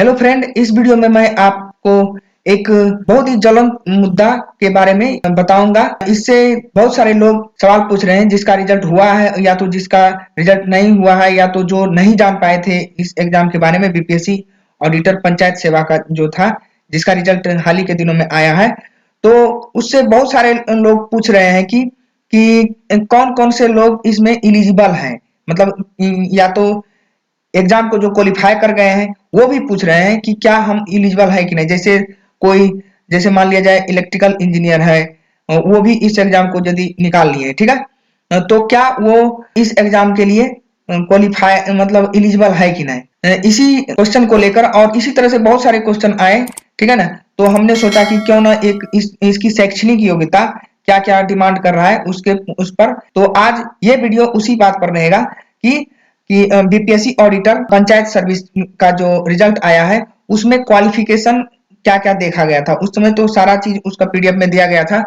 Hello friend, इस video में मैं आपको एक बहुत ही ज्वलंत मुद्दा के बारे में बताऊंगा। इससे बहुत सारे लोग सवाल पूछ रहे हैं, जिसका रिजल्ट हुआ है या तो जिसका रिजल्ट नहीं हुआ है, या तो जो नहीं जान पाए थे इस एग्जाम के बारे में। बीपीएससी ऑडिटर पंचायत सेवा का जो था, जिसका रिजल्ट हाल ही के दिनों में आया है, तो उससे बहुत सारे लोग पूछ रहे हैं कि कौन कौन से लोग इसमें इलिजिबल हैं। मतलब या तो एग्जाम को जो क्वालिफाई कर गए हैं वो भी पूछ रहे हैं कि क्या हम इलिजिबल है कि नहीं। जैसे कोई, जैसे मान लिया जाए इलेक्ट्रिकल इंजीनियर है, वो भी इस एग्जाम को यदि निकाल लिए, ठीक है, तो क्या वो इस एग्जाम के लिए क्वालिफाई मतलब इलिजिबल है कि नहीं। इसी क्वेश्चन को लेकर और इसी तरह से बहुत सारे क्वेश्चन आए, ठीक है ना। तो हमने सोचा कि क्यों ना इसकी शैक्षणिक योग्यता क्या क्या डिमांड कर रहा है उसके उस पर। तो आज ये वीडियो उसी बात पर रहेगा कि बीपीएससी ऑडिटर पंचायत सर्विस का जो रिजल्ट आया है उसमें क्वालिफिकेशन क्या क्या देखा गया था। उस समय तो सारा चीज उसका पीडीएफ में दिया गया था,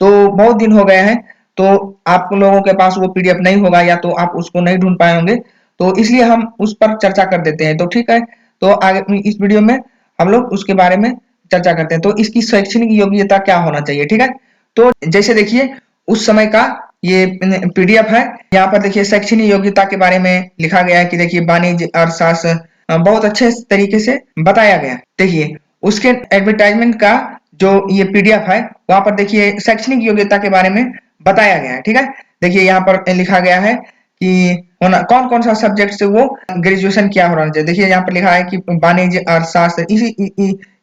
तो बहुत दिन हो गए हैं, तो आप लोगों के पास वो पीडीएफ नहीं होगा या तो आप उसको नहीं ढूंढ पाए होंगे, तो इसलिए हम उस पर चर्चा कर देते हैं। तो ठीक है, तो आगे इस वीडियो में हम लोग उसके बारे में चर्चा करते हैं। तो इसकी शैक्षणिक योग्यता क्या होना चाहिए, ठीक है। तो जैसे देखिए उस समय का ये पीडीएफ है। यहाँ पर देखिए शैक्षणिक योग्यता के बारे में लिखा गया है कि देखिए वाणिज्य अर्थशास्त्र बहुत अच्छे तरीके से बताया गया है। देखिए उसके एडवर्टाइजमेंट का जो ये पीडीएफ है वहां पर देखिए शैक्षणिक योग्यता के बारे में बताया गया है, ठीक है। देखिए यहाँ पर लिखा गया है कि होना कौन कौन सा सब्जेक्ट से वो ग्रेजुएशन किया होना चाहिए। देखिए यहाँ पर लिखा है कि वाणिज्य अर्थशास्त्र,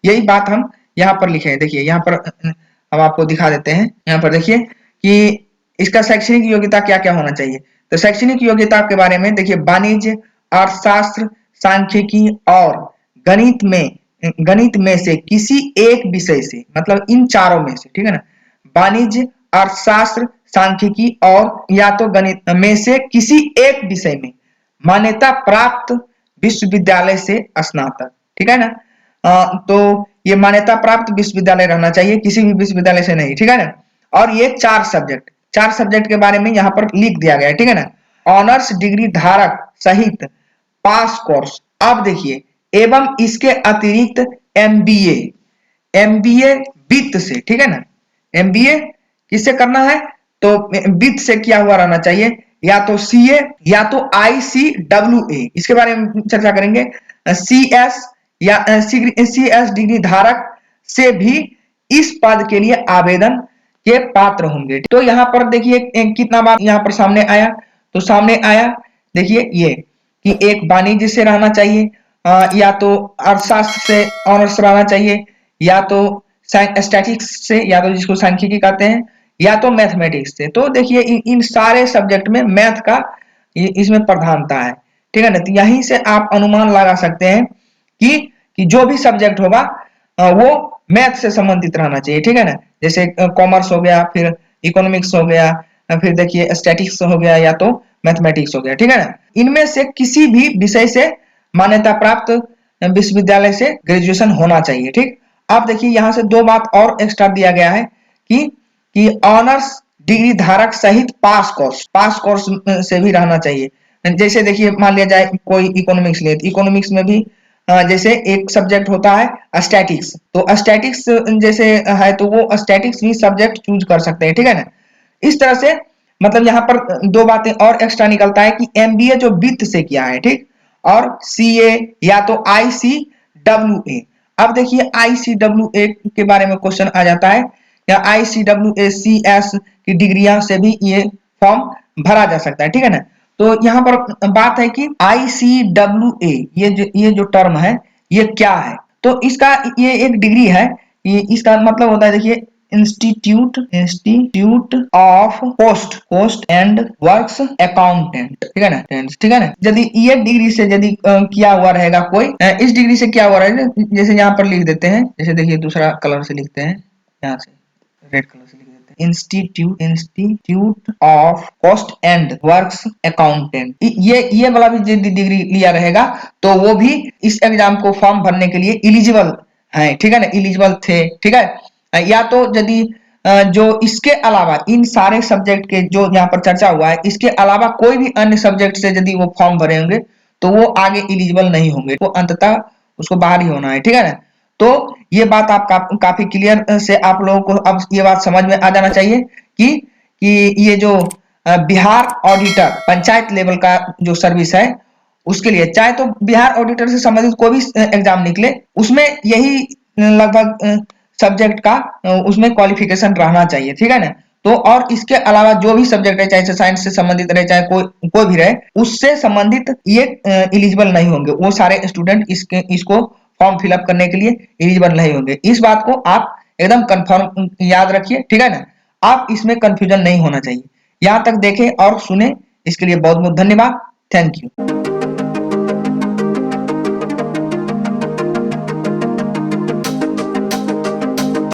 यही बात हम यहाँ पर लिखे हैं। देखिए यहाँ पर हम आपको दिखा देते हैं। यहाँ पर देखिए कि इसका शैक्षणिक योग्यता क्या क्या होना चाहिए। तो शैक्षणिक योग्यता के बारे में देखिए वाणिज्य अर्थशास्त्र सांख्यिकी और गणित में से किसी एक विषय से, मतलब इन चारों में से, ठीक है ना। वाणिज्य अर्थशास्त्र सांख्यिकी और या तो गणित में से किसी एक विषय में मान्यता प्राप्त विश्वविद्यालय से स्नातक, ठीक है ना। तो ये मान्यता प्राप्त विश्वविद्यालय रहना चाहिए, किसी भी विश्वविद्यालय से नहीं, ठीक है ना। और ये चार सब्जेक्ट के बारे में यहाँ पर लिख दिया गया है, ठीक है ना। ऑनर्स डिग्री धारक सहित पास कोर्स। अब देखिए एवं इसके अतिरिक्त एमबीए, एमबीए वित्त से, ठीक है ना। एमबीए किससे करना है, तो वित्त से किया हुआ रहना चाहिए, या तो सीए या तो आईसीडब्ल्यूए, इसके बारे में चर्चा करेंगे। सीएस या सीएस डिग्री धारक से भी इस पद के लिए आवेदन के पात्र होंगे। तो यहाँ पर देखिए कितना बार यहाँ पर सामने आया, तो सामने आया देखिए ये कि एक वाणिज्य से रहना चाहिए, या तो अर्थशास्त्र से ऑनर्स रहना चाहिए, या तो स्टैटिक्स से, या तो जिसको सांख्यिकी कहते हैं, या तो मैथमेटिक्स से। तो देखिए इन सारे सब्जेक्ट में मैथ का इसमें प्रधानता है, ठीक है ना। तो यहीं से आप अनुमान लगा सकते हैं कि जो भी सब्जेक्ट होगा वो मैथ से संबंधित रहना चाहिए, ठीक है ना। जैसे कॉमर्स हो गया, फिर इकोनॉमिक्स हो गया, फिर देखिए स्टैटिक्स हो गया, या तो मैथमेटिक्स हो गया, ठीक है ना। इनमें से किसी भी विषय से मान्यता प्राप्त विश्वविद्यालय से ग्रेजुएशन होना चाहिए, ठीक। अब देखिए यहाँ से दो बात और एक्स्ट्रा दिया गया है कि ऑनर्स डिग्री धारक सहित पास कोर्स से भी रहना चाहिए। जैसे देखिए मान लिया जाए कोई इकोनॉमिक्स ले, तो इकोनॉमिक्स में भी जैसे एक सब्जेक्ट होता है स्टैटिक्स, तो स्टैटिक्स जैसे है तो वो स्टैटिक्स भी सब्जेक्ट चूज कर सकते हैं, ठीक है ना। इस तरह से मतलब यहाँ पर दो बातें और एक्स्ट्रा निकलता है कि एमबीए जो वित्त से किया है, ठीक, और सीए या तो आईसीडब्ल्यूए। अब देखिए आईसीडब्ल्यूए के बारे में क्वेश्चन आ जाता है, या आईसीडब्ल्यूए सीएस की डिग्रियां से भी ये फॉर्म भरा जा सकता है, ठीक है ना। तो यहाँ पर बात है कि आईसीडब्ल्यूए ये जो टर्म है ये क्या है। तो इसका ये एक डिग्री है, ये इसका मतलब होता है देखिए institute of post and works accountant, ठीक है ना, ठीक है ना। यदि ये डिग्री से यदि किया हुआ रहेगा कोई, इस डिग्री से किया हुआ रहेगा, जैसे यहाँ पर लिख देते हैं, जैसे देखिए दूसरा कलर से लिखते हैं, यहाँ से रेड कलर से लिख देते हैं, institute of post and works accountant. ये वाला भी यदि डिग्री लिया रहेगा तो वो भी इस एग्जाम को फॉर्म भरने के लिए इलिजिबल है, ठीक है ना, इलिजिबल थे, ठीक है। या तो यदि जो इसके अलावा इन सारे सब्जेक्ट के जो यहाँ पर चर्चा हुआ है, इसके अलावा कोई भी अन्य सब्जेक्ट से यदि वो फॉर्म भरे होंगे तो वो आगे इलिजिबल नहीं होंगे, वो अंततः उसको बाहर ही होना है, ठीक है ना। तो ये बात आप काफी क्लियर से आप लोगों को अब ये बात समझ में आ जाना चाहिए कि ये जो बिहार ऑडिटर पंचायत लेवल का जो सर्विस है उसके लिए, चाहे तो बिहार ऑडिटर से संबंधित कोई भी एग्जाम निकले उसमें यही लगभग सब्जेक्ट का उसमें क्वालिफिकेशन रहना चाहिए, ठीक है ना। तो और इसके अलावा जो भी सब्जेक्ट है, चाहे साइंस से संबंधित रहे चाहे कोई भी रहे, उससे संबंधित ये एलिजिबल नहीं होंगे, वो सारे स्टूडेंट इसको फॉर्म फिलअप करने के लिए एलिजिबल नहीं होंगे। इस बात को आप एकदम कंफर्म याद रखिए, ठीक है ना। आप इसमें कंफ्यूजन नहीं होना चाहिए। यहाँ तक देखें और सुने, इसके लिए बहुत बहुत धन्यवाद। Thank you.